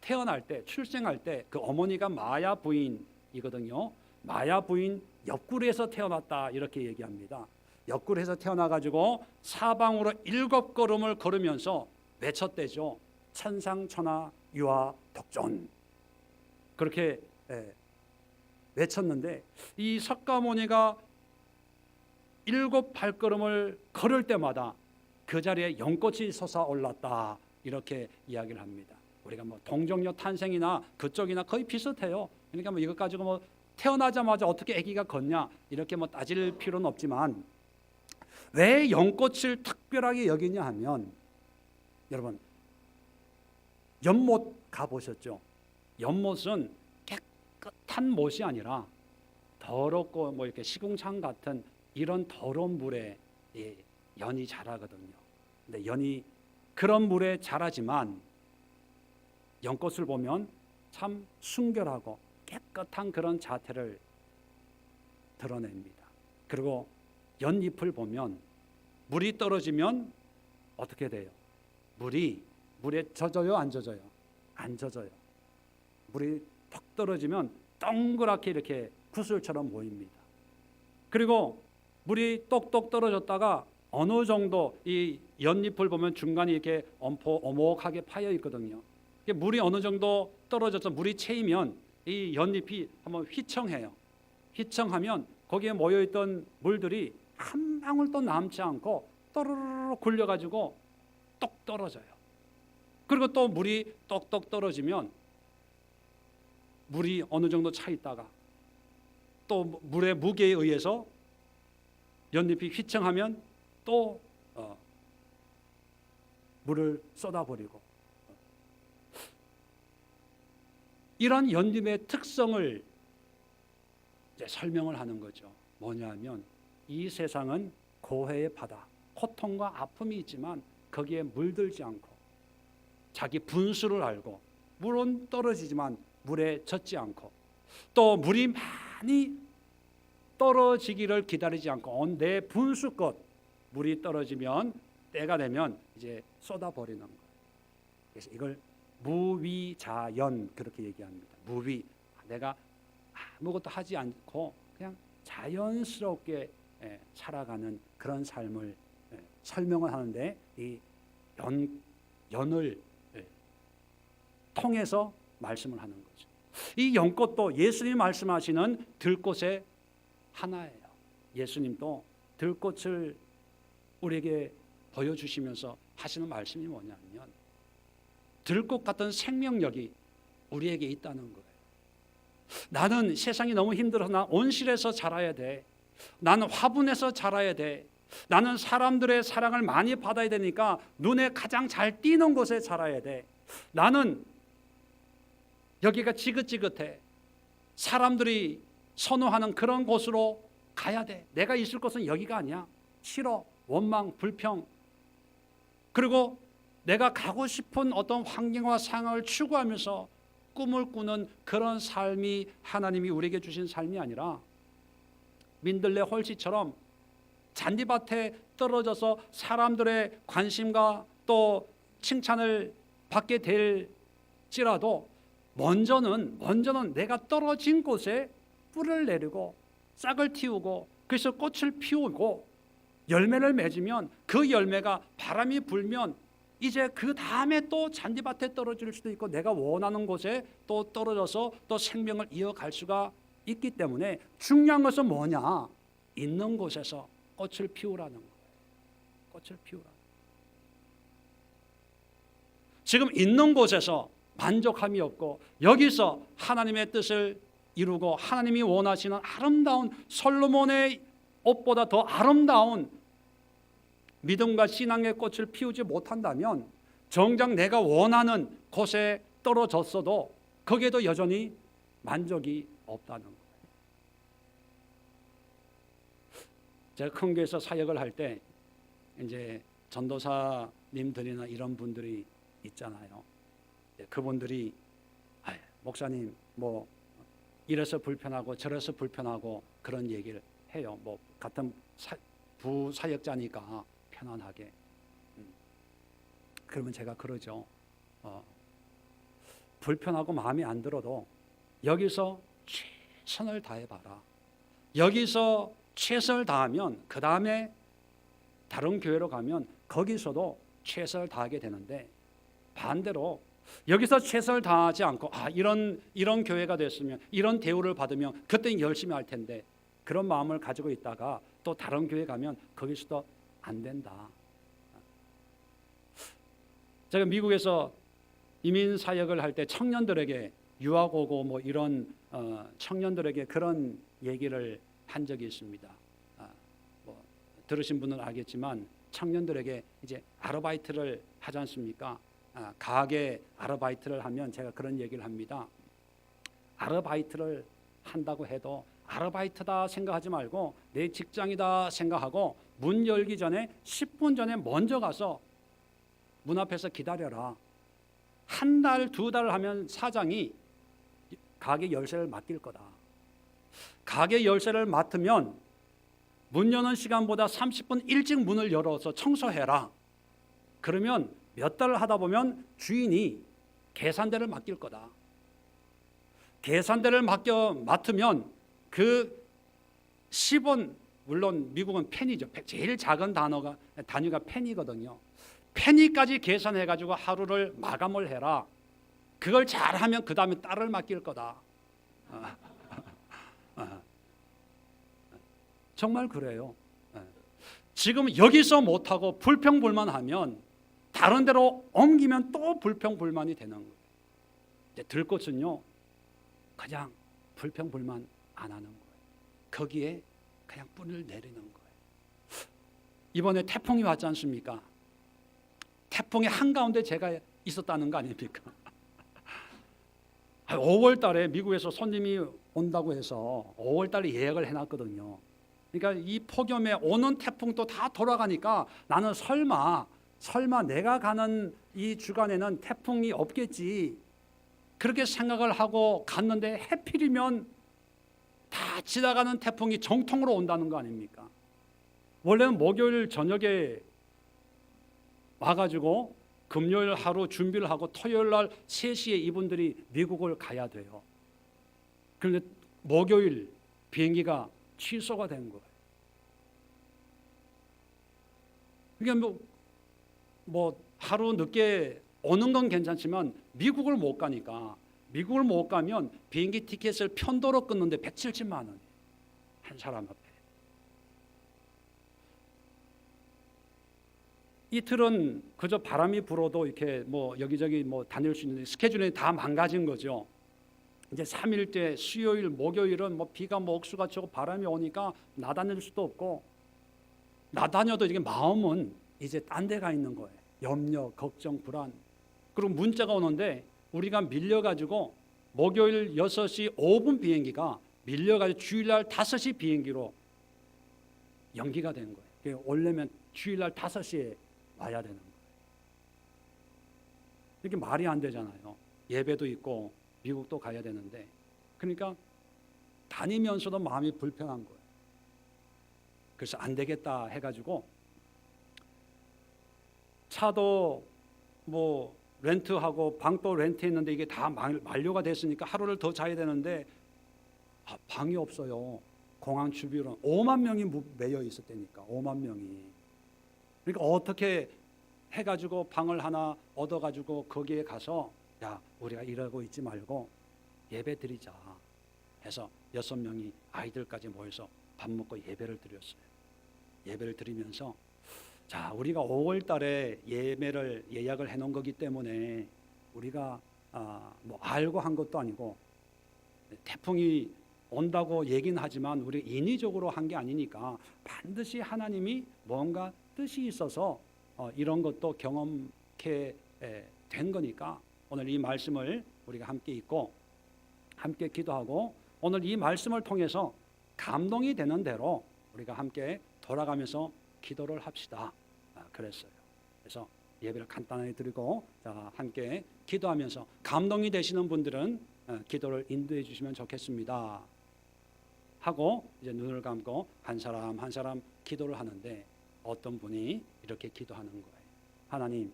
태어날 때, 출생할 때 그 어머니가 마야 부인이거든요. 마야 부인 옆구리에서 태어났다 이렇게 얘기합니다. 옆구리에서 태어나가지고 사방으로 7걸음을 걸으면서 외쳤대죠. 천상천하 유아 덕존. 그렇게 외쳤는데, 이 석가모니가 7발걸음을 걸을 때마다 그 자리에 연꽃이 솟아올랐다 이렇게 이야기를 합니다. 우리가 뭐 동정녀 탄생이나 그쪽이나 거의 비슷해요. 그러니까 뭐 이것 가지고 뭐 태어나자마자 어떻게 아기가 걷냐 이렇게 뭐 따질 필요는 없지만, 왜 연꽃을 특별하게 여기냐 하면, 여러분 연못 가보셨죠? 연못은 깨끗한 못이 아니라 더럽고 뭐 이렇게 시궁창 같은 이런 더러운 물에 연이 자라거든요. 근데 연이 그런 물에 자라지만 연꽃을 보면 참 순결하고 깨끗한 그런 자태를 드러냅니다. 그리고 연잎을 보면 물이 떨어지면 어떻게 돼요? 물에 젖어요, 안 젖어요? 안 젖어요. 물이 턱 떨어지면 동그랗게 이렇게 구슬처럼 보입니다. 그리고 물이 똑똑 떨어졌다가 어느 정도 이 연잎을 보면 중간에 이렇게 오목하게 파여 있거든요. 물이 어느 정도 떨어져서 물이 채이면 이 연잎이 한번 휘청해요. 휘청하면 거기에 모여있던 물들이 한 방울도 남지 않고 또르르 굴려가지고 똑 떨어져요. 그리고 또 물이 똑똑 떨어지면 물이 어느 정도 차 있다가 또 물의 무게에 의해서 연잎이 휘청하면 또 물을 쏟아버리고, 이런 연잎의 특성을 이제 설명을 하는 거죠. 뭐냐면 이 세상은 고해의 바다, 고통과 아픔이 있지만 거기에 물들지 않고 자기 분수를 알고, 물은 떨어지지만 물에 젖지 않고, 또 물이 많이 떨어지기를 기다리지 않고 내 분수껏 물이 떨어지면 때가 되면 이제 쏟아버리는 거예요. 그래서 이걸 무위자연 그렇게 얘기합니다. 무위, 내가 아무것도 하지 않고 그냥 자연스럽게 살아가는 그런 삶을 설명을 하는데, 이 연을 통해서 말씀을 하는 거죠. 이 연꽃도 예수님이 말씀하시는 들꽃의 하나예요. 예수님도 들꽃을 우리에게 보여주시면서 하시는 말씀이 뭐냐면, 들꽃 같은 생명력이 우리에게 있다는 거예요. 나는 세상이 너무 힘들어서 나 온실에서 자라야 돼. 나는 화분에서 자라야 돼. 나는 사람들의 사랑을 많이 받아야 되니까 눈에 가장 잘 띄는 곳에 자라야 돼. 나는 여기가 지긋지긋해. 사람들이 선호하는 그런 곳으로 가야 돼. 내가 있을 곳은 여기가 아니야. 싫어, 원망, 불평. 그리고 내가 가고 싶은 어떤 환경과 상황을 추구하면서 꿈을 꾸는 그런 삶이 하나님이 우리에게 주신 삶이 아니라, 민들레 홀씨처럼 잔디밭에 떨어져서 사람들의 관심과 또 칭찬을 받게 될지라도 먼저는 내가 떨어진 곳에 뿔을 내리고 싹을 틔우고, 그래서 꽃을 피우고 열매를 맺으면 그 열매가 바람이 불면 이제 그 다음에 또 잔디밭에 떨어질 수도 있고 내가 원하는 곳에 또 떨어져서 또 생명을 이어갈 수가 있기 때문에, 중요한 것은 뭐냐? 있는 곳에서 꽃을 피우라는 거예요. 꽃을 피우라. 지금 있는 곳에서 만족함이 없고 여기서 하나님의 뜻을 이루고 하나님이 원하시는 아름다운 솔로몬의 옷보다 더 아름다운 믿음과 신앙의 꽃을 피우지 못한다면 정작 내가 원하는 곳에 떨어졌어도 거기에도 여전히 만족이 없다는 거예요. 제가 큰 교회에서 사역을 할 때 이제 전도사님들이나 이런 분들이 있잖아요. 그분들이 목사님 뭐 이래서 불편하고 저래서 불편하고 그런 얘기를 해요. 뭐 같은 부사역자니까 편안하게. 그러면 제가 그러죠. 불편하고 마음에 안 들어도 여기서 최선을 다해봐라. 여기서 최선을 다하면 그 다음에 다른 교회로 가면 거기서도 최선을 다하게 되는데, 반대로 여기서 최선을 다하지 않고 이런 교회가 됐으면 이런 대우를 받으면 그때는 열심히 할 텐데, 그런 마음을 가지고 있다가 또 다른 교회 가면 거기서도 안 된다. 제가 미국에서 이민 사역을 할 때 청년들에게 유학 오고 뭐 이런 청년들에게 그런 얘기를 한 적이 있습니다. 뭐 들으신 분은 알겠지만 청년들에게 이제 아르바이트를 하지 않습니까? 가게 아르바이트를 하면 제가 그런 얘기를 합니다. 아르바이트를 한다고 해도 아르바이트다 생각하지 말고 내 직장이다 생각하고 문 열기 전에 10분 전에 먼저 가서 문 앞에서 기다려라. 한 달, 두 달을 하면 사장이 가게 열쇠를 맡길 거다. 가게 열쇠를 맡으면 문 여는 시간보다 30분 일찍 문을 열어서 청소해라. 그러면 몇 달을 하다 보면 주인이 계산대를 맡길 거다. 계산대를 맡으면 그 10원 물론 미국은 페니죠. 제일 작은 단위가 페니거든요. 페니까지 계산해가지고 하루를 마감을 해라. 그걸 잘하면 그 다음에 딸을 맡길 거다. 정말 그래요. 지금 여기서 못하고 불평불만하면 다른 데로 옮기면 또 불평불만이 되는 거예요. 이제 들꽃은요, 그냥 불평불만 안 하는 거예요. 거기에 그냥 뿌리를 내리는 거예요. 이번에 태풍이 왔지 않습니까? 태풍의 한가운데 제가 있었다는 거 아닙니까? 5월 달에 미국에서 손님이 온다고 해서 5월 달에 예약을 해놨거든요. 그러니까 이 폭염에 오는 태풍도 다 돌아가니까 나는 설마 내가 가는 이 주간에는 태풍이 없겠지, 그렇게 생각을 하고 갔는데 해필이면 다 지나가는 태풍이 정통으로 온다는 거 아닙니까? 원래는 목요일 저녁에 와가지고 금요일 하루 준비를 하고 토요일 날 3시에 이분들이 미국을 가야 돼요. 그런데 목요일 비행기가 취소가 된 거예요. 그러니까 뭐 하루 늦게 오는 건 괜찮지만 미국을 못 가니까, 미국을 못 가면 비행기 티켓을 편도로 끊는데 170만 원 한 사람 앞에. 이틀은 그저 바람이 불어도 이렇게 뭐 여기저기 뭐 다닐 수 있는데 스케줄이 다 망가진 거죠. 이제 3일째 수요일 목요일은 뭐 비가 뭐 억수가 치고 바람이 오니까 나다닐 수도 없고, 나다녀도 이게 마음은 이제 딴 데가 있는 거예요. 염려, 걱정, 불안. 그리고 문자가 오는데 우리가 밀려가지고 목요일 6시 5분 비행기가 밀려가지고 주일날 5시 비행기로 연기가 된 거예요. 오려면 주일날 5시에 와야 되는 거예요. 이게 말이 안 되잖아요. 예배도 있고 미국도 가야 되는데, 그러니까 다니면서도 마음이 불편한 거예요. 그래서 안 되겠다 해가지고 차도 뭐 렌트하고 방도 렌트했는데 이게 다 만료가 됐으니까 하루를 더 자야 되는데 방이 없어요. 공항 주변은 5만 명이 매여 있었다니까. 5만 명이. 그러니까 어떻게 해가지고 방을 하나 얻어가지고 거기에 가서 야, 우리가 이러고 있지 말고 예배 드리자 해서 6명이 아이들까지 모여서 밥 먹고 예배를 드렸어요. 예배를 드리면서 자, 우리가 5월 달에 예배를 예약을 해놓은 거기 때문에 우리가 뭐 알고 한 것도 아니고 태풍이 온다고 얘기는 하지만 우리 인위적으로 한 게 아니니까 반드시 하나님이 뭔가 뜻이 있어서 이런 것도 경험케 된 거니까 오늘 이 말씀을 우리가 함께 읽고 함께 기도하고 오늘 이 말씀을 통해서 감동이 되는 대로 우리가 함께 돌아가면서 기도를 합시다. 그랬어요. 그래서 예배를 간단하게 드리고 자, 함께 기도하면서 감동이 되시는 분들은 기도를 인도해 주시면 좋겠습니다. 하고 이제 눈을 감고 한 사람 한 사람 기도를 하는데 어떤 분이 이렇게 기도하는 거예요. 하나님,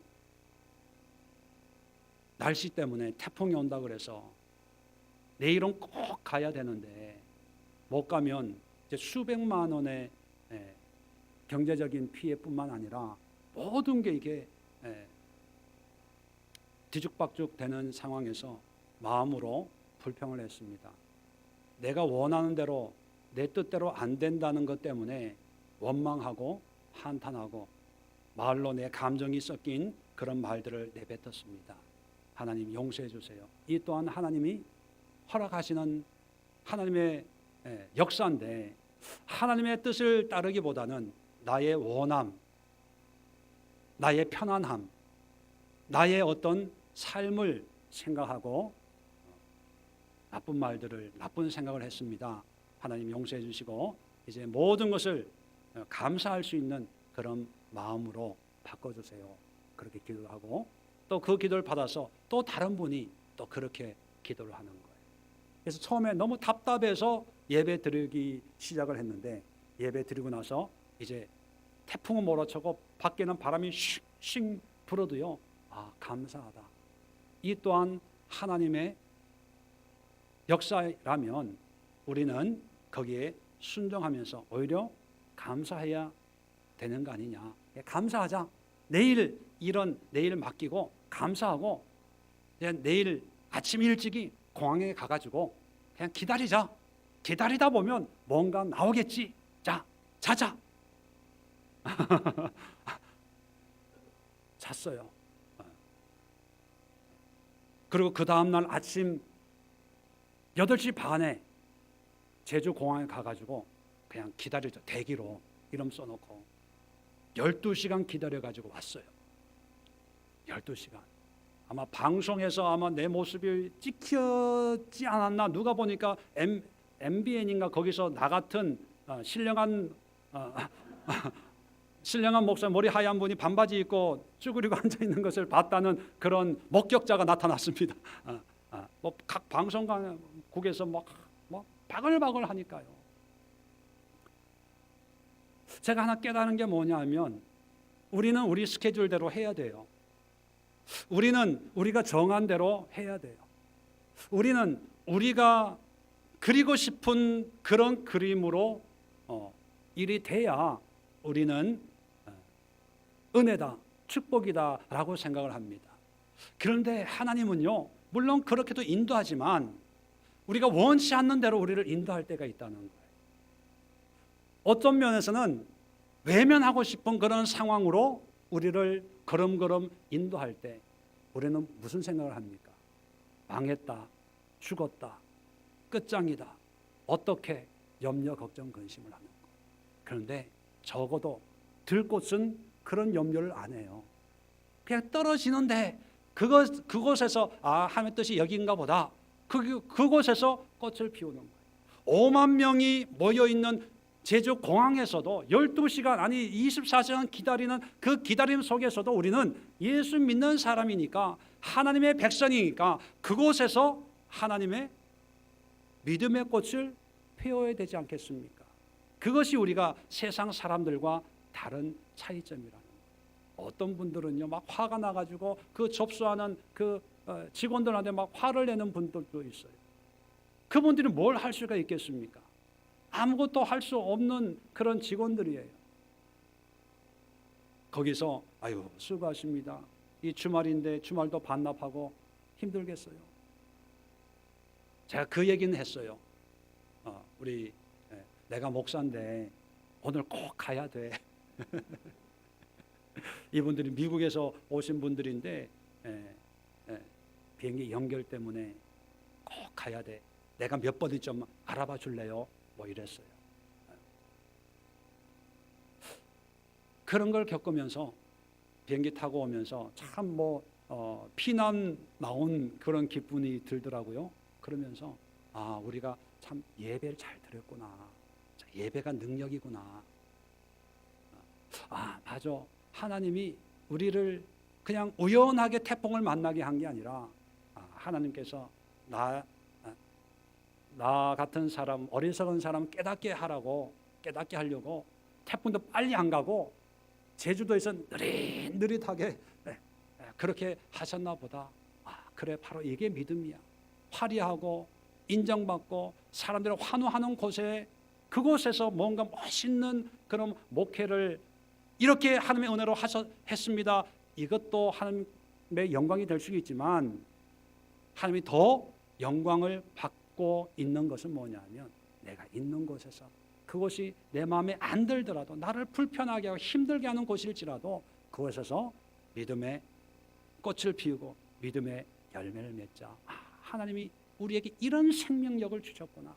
날씨 때문에 태풍이 온다 그래서 내일은 꼭 가야 되는데 못 가면 이제 수백만 원의 경제적인 피해뿐만 아니라 모든 게 이게 뒤죽박죽 되는 상황에서 마음으로 불평을 했습니다. 내가 원하는 대로 내 뜻대로 안 된다는 것 때문에 원망하고 한탄하고 말로 내 감정이 섞인 그런 말들을 내뱉었습니다. 하나님 용서해 주세요. 이 또한 하나님이 허락하시는 하나님의 역사인데 하나님의 뜻을 따르기보다는 나의 원함, 나의 편안함, 나의 어떤 삶을 생각하고 나쁜 말들을, 나쁜 생각을 했습니다. 하나님 용서해 주시고 이제 모든 것을 감사할 수 있는 그런 마음으로 바꿔주세요. 그렇게 기도하고 또 그 기도를 받아서 또 다른 분이 또 그렇게 기도를 하는 거예요. 그래서 처음에 너무 답답해서 예배 드리기 시작을 했는데 예배 드리고 나서 이제 태풍은 몰아쳐고 밖에는 바람이 쉥쉥 불어도요, 아, 감사하다. 이 또한 하나님의 역사라면 우리는 거기에 순종하면서 오히려 감사해야 되는 거 아니냐. 감사하자. 내일 맡기고 감사하고 그냥 내일 아침 일찍이 공항에 가가지고 그냥 기다리자. 기다리다 보면 뭔가 나오겠지. 자, 자자. 잤어요. 그리고 그 다음날 아침 8시 반에 제주 공항에 가가지고 그냥 기다리죠. 대기로 이름 써놓고 12시간 기다려가지고 왔어요. 12시간. 아마 방송에서 아마 내 모습이 찍혔지 않았나. 누가 보니까 MBN인가 거기서 나 같은 신령한 목사 머리 하얀 분이 반바지 입고 쭈그리고 앉아 있는 것을 봤다는 그런 목격자가 나타났습니다. 뭐 각 방송국에서 뭐 바글바글 하니까요. 제가 하나 깨달은 게 뭐냐면 우리는 우리 스케줄대로 해야 돼요. 우리는 우리가 정한 대로 해야 돼요. 우리는 우리가 그리고 싶은 그런 그림으로 일이 돼야 우리는 은혜다, 축복이다 라고 생각을 합니다. 그런데 하나님은요, 물론 그렇게도 인도하지만 우리가 원치 않는 대로 우리를 인도할 때가 있다는 거예요. 어떤 면에서는 외면하고 싶은 그런 상황으로 우리를 걸음걸음 인도할 때 우리는 무슨 생각을 합니까? 망했다, 죽었다, 끝장이다, 어떻게 염려, 걱정, 근심을 하는 거. 그런데 적어도 들꽃은 그런 염려를 안 해요. 그냥 떨어지는데 그곳에서 하나님의 뜻이 여기인가 보다. 그곳에서 꽃을 피우는 거예요. 5만 명이 모여있는 제주 공항에서도 12시간 아니 24시간 기다리는 그 기다림 속에서도 우리는 예수 믿는 사람이니까 하나님의 백성이니까 그곳에서 하나님의 믿음의 꽃을 피워야 되지 않겠습니까? 그것이 우리가 세상 사람들과 다른 차이점이라는 거예요. 어떤 분들은요 막 화가 나가지고 그 접수하는 그 직원들한테 막 화를 내는 분들도 있어요. 그분들이 뭘 할 수가 있겠습니까? 아무것도 할 수 없는 그런 직원들이에요. 거기서 아유 수고하십니다. 이 주말인데 주말도 반납하고 힘들겠어요. 제가 그 얘기는 했어요. 내가 목사인데 오늘 꼭 가야 돼. 이분들이 미국에서 오신 분들인데 비행기 연결 때문에 꼭 가야 돼. 내가 몇 번이 좀 알아봐 줄래요? 뭐 이랬어요. 그런 걸 겪으면서 비행기 타고 오면서 참 피난 나온 그런 기분이 들더라고요. 그러면서 우리가 참 예배를 잘 드렸구나. 예배가 능력이구나. 맞아. 하나님이 우리를 그냥 우연하게 태풍을 만나게 한 게 아니라 하나님께서 나 같은 사람, 어리석은 사람 깨닫게 하려고 태풍도 빨리 안 가고 제주도에서 느릿느릿하게 그렇게 하셨나 보다. 그래, 바로 이게 믿음이야. 화려하고 인정받고 사람들이 환호하는 곳에 그곳에서 뭔가 멋있는 그런 목회를 이렇게 하나님의 은혜로 했습니다. 이것도 하나님의 영광이 될 수 있지만 하나님이 더 영광을 받고 있는 것은 뭐냐면 내가 있는 곳에서 그곳이 내 마음에 안 들더라도 나를 불편하게 하고 힘들게 하는 곳일지라도 그곳에서 믿음의 꽃을 피우고 믿음의 열매를 맺자. 하나님이 우리에게 이런 생명력을 주셨구나.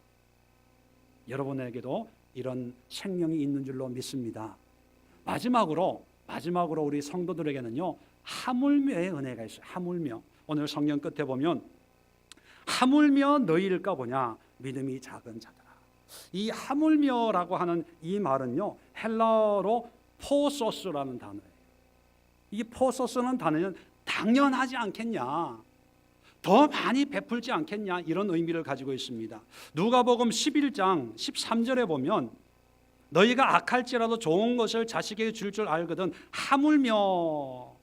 여러분에게도 이런 생명이 있는 줄로 믿습니다. 마지막으로 우리 성도들에게는요 하물며의 은혜가 있어요. 하물며. 오늘 성경 끝에 보면 하물며 너희일까 보냐 믿음이 작은 자들아. 이 하물며라고 하는 이 말은요 헬라어로 포소스라는 단어예요. 이 포소스는 단어는 당연하지 않겠냐, 더 많이 베풀지 않겠냐, 이런 의미를 가지고 있습니다. 누가복음 11장 13절에 보면 너희가 악할지라도 좋은 것을 자식에게 줄 줄 알거든 하물며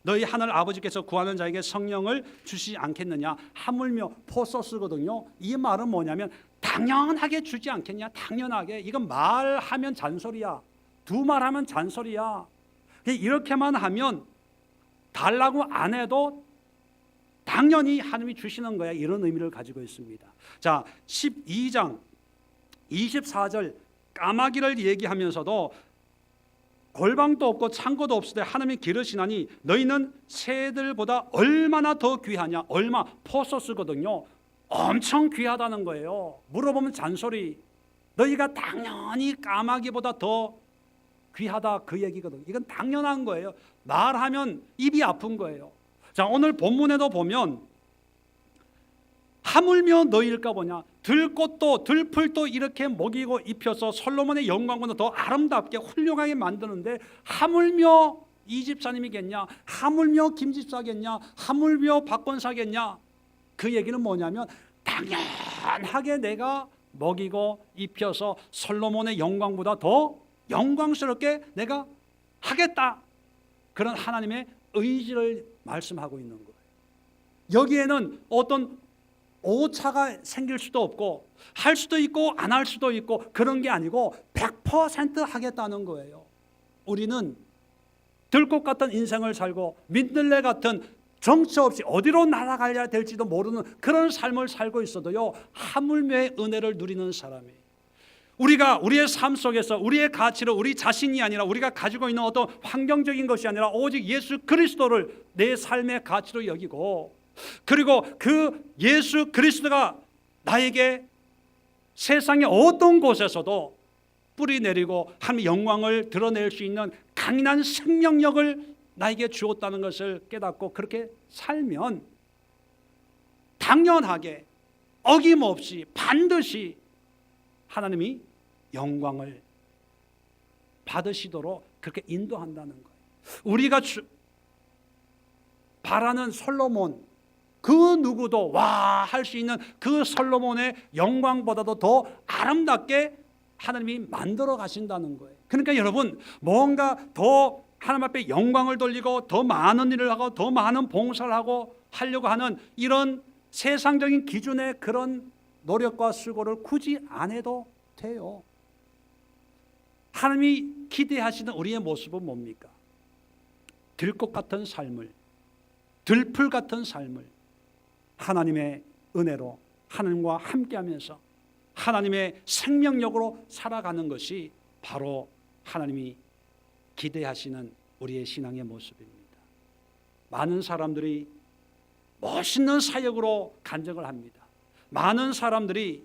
너희 하늘 아버지께서 구하는 자에게 성령을 주시지 않겠느냐. 하물며 포소스거든요. 이 말은 뭐냐면 당연하게 주지 않겠냐? 당연하게. 이건 말하면 잔소리야. 두 말하면 잔소리야. 이렇게만 하면 달라고 안 해도 당연히 하나님이 주시는 거야. 이런 의미를 가지고 있습니다. 자, 12장 24절 까마귀를 얘기하면서도 골방도 없고 창고도 없으되 하나님이 기르시나니 너희는 새들보다 얼마나 더 귀하냐. 얼마 포소스거든요. 엄청 귀하다는 거예요. 물어보면 잔소리. 너희가 당연히 까마귀보다 더 귀하다 그 얘기거든요. 이건 당연한 거예요. 말하면 입이 아픈 거예요. 자, 오늘 본문에도 보면 하물며 너희일까 보냐. 들꽃도 들풀도 이렇게 먹이고 입혀서 솔로몬의 영광보다 더 아름답게 훌륭하게 만드는데 하물며 이 집사님이겠냐, 하물며 김 집사겠냐, 하물며 박 권사겠냐. 그 얘기는 뭐냐면 당연하게 내가 먹이고 입혀서 솔로몬의 영광보다 더 영광스럽게 내가 하겠다. 그런 하나님의 의지를 말씀하고 있는 거예요. 여기에는 어떤 오차가 생길 수도 없고 할 수도 있고 안 할 수도 있고 그런 게 아니고 100% 하겠다는 거예요. 우리는 들꽃 같은 인생을 살고 민들레 같은 정처 없이 어디로 날아가야 될지도 모르는 그런 삶을 살고 있어도요, 하물며의 은혜를 누리는 사람이에요. 우리가 우리의 삶 속에서 우리의 가치를 우리 자신이 아니라 우리가 가지고 있는 어떤 환경적인 것이 아니라 오직 예수 그리스도를 내 삶의 가치로 여기고, 그리고 그 예수 그리스도가 나에게 세상의 어떤 곳에서도 뿌리 내리고 하나님의 영광을 드러낼 수 있는 강인한 생명력을 나에게 주었다는 것을 깨닫고 그렇게 살면 당연하게 어김없이 반드시 하나님이 영광을 받으시도록 그렇게 인도한다는 거예요. 우리가 바라는 솔로몬, 그 누구도 와 할 수 있는 그 솔로몬의 영광보다도 더 아름답게 하나님이 만들어 가신다는 거예요. 그러니까 여러분, 뭔가 더 하나님 앞에 영광을 돌리고 더 많은 일을 하고 더 많은 봉사를 하고 하려고 하는 이런 세상적인 기준의 그런 노력과 수고를 굳이 안 해도 돼요. 하나님이 기대하시는 우리의 모습은 뭡니까? 들꽃 같은 삶을, 들풀 같은 삶을 하나님의 은혜로 하나님과 함께하면서 하나님의 생명력으로 살아가는 것이 바로 하나님이 기대하시는 우리의 신앙의 모습입니다. 많은 사람들이 멋있는 사역으로 간증을 합니다. 많은 사람들이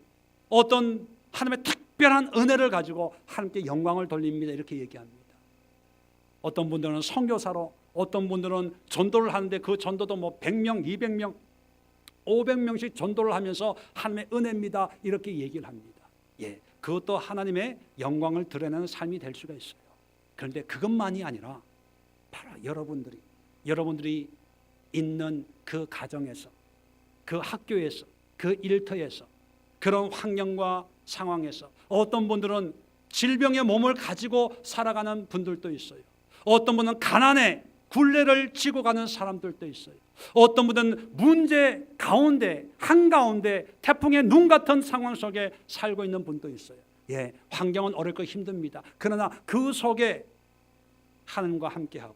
어떤 하나님의 특별한 은혜를 가지고 하나님께 영광을 돌립니다. 이렇게 얘기합니다. 어떤 분들은 선교사로, 어떤 분들은 전도를 하는데 그 전도도 뭐 100명, 200명, 500명씩 전도를 하면서 하나님의 은혜입니다. 이렇게 얘기를 합니다. 예, 그것도 하나님의 영광을 드러내는 삶이 될 수가 있어요. 그런데 그것만이 아니라 바로 여러분들이 있는 그 가정에서, 그 학교에서, 그 일터에서, 그런 환경과 상황에서 어떤 분들은 질병의 몸을 가지고 살아가는 분들도 있어요. 어떤 분은 가난에 굴레를 지고 가는 사람들도 있어요. 어떤 분은 문제 가운데, 한가운데 태풍의 눈 같은 상황 속에 살고 있는 분도 있어요. 예, 환경은 어렵고 힘듭니다. 그러나 그 속에 하나님과 함께하고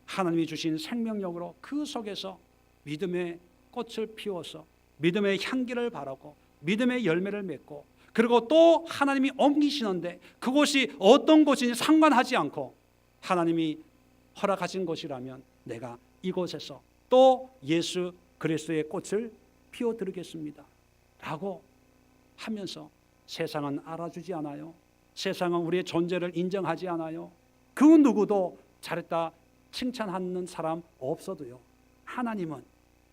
하나님이 주신 생명력으로 그 속에서 믿음의 꽃을 피워서 믿음의 향기를 바라고 믿음의 열매를 맺고, 그리고 또 하나님이 옮기시는데 그곳이 어떤 곳인지 상관하지 않고 하나님이 허락하신 곳이라면 내가 이곳에서 또 예수 그리스도의 꽃을 피워드리겠습니다 라고 하면서 세상은 알아주지 않아요. 세상은 우리의 존재를 인정하지 않아요. 그 누구도 잘했다 칭찬하는 사람 없어도요, 하나님은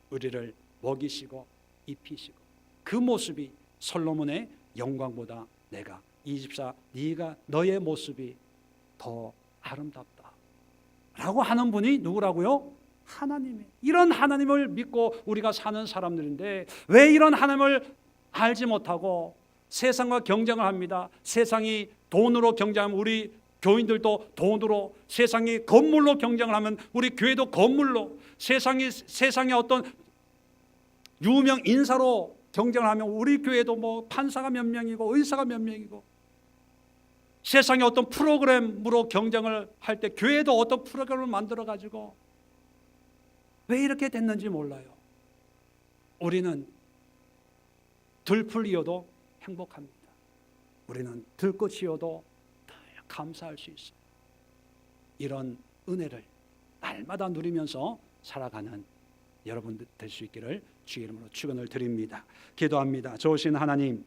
우리를 먹이시고 입히시고 그 모습이 솔로몬의 영광보다 내가 이집사 네가 너의 모습이 더 아름답다 라고 하는 분이 누구라고요? 하나님이. 이런 하나님을 믿고 우리가 사는 사람들인데 왜 이런 하나님을 알지 못하고 세상과 경쟁을 합니다. 세상이 돈으로 경쟁하면 우리 교인들도 돈으로, 세상이 건물로 경쟁을 하면 우리 교회도 건물로, 세상의 어떤 유명 인사로 경쟁을 하면 우리 교회도 뭐 판사가 몇 명이고 의사가 몇 명이고 세상에 어떤 프로그램으로 경쟁을 할 때 교회도 어떤 프로그램을 만들어 가지고 왜 이렇게 됐는지 몰라요. 우리는 들풀이어도 행복합니다. 우리는 들꽃이어도 늘 감사할 수 있어요. 이런 은혜를 날마다 누리면서 살아가는 여러분들 될 수 있기를 주의 이름으로 축원을 드립니다. 기도합니다. 좋으신 하나님,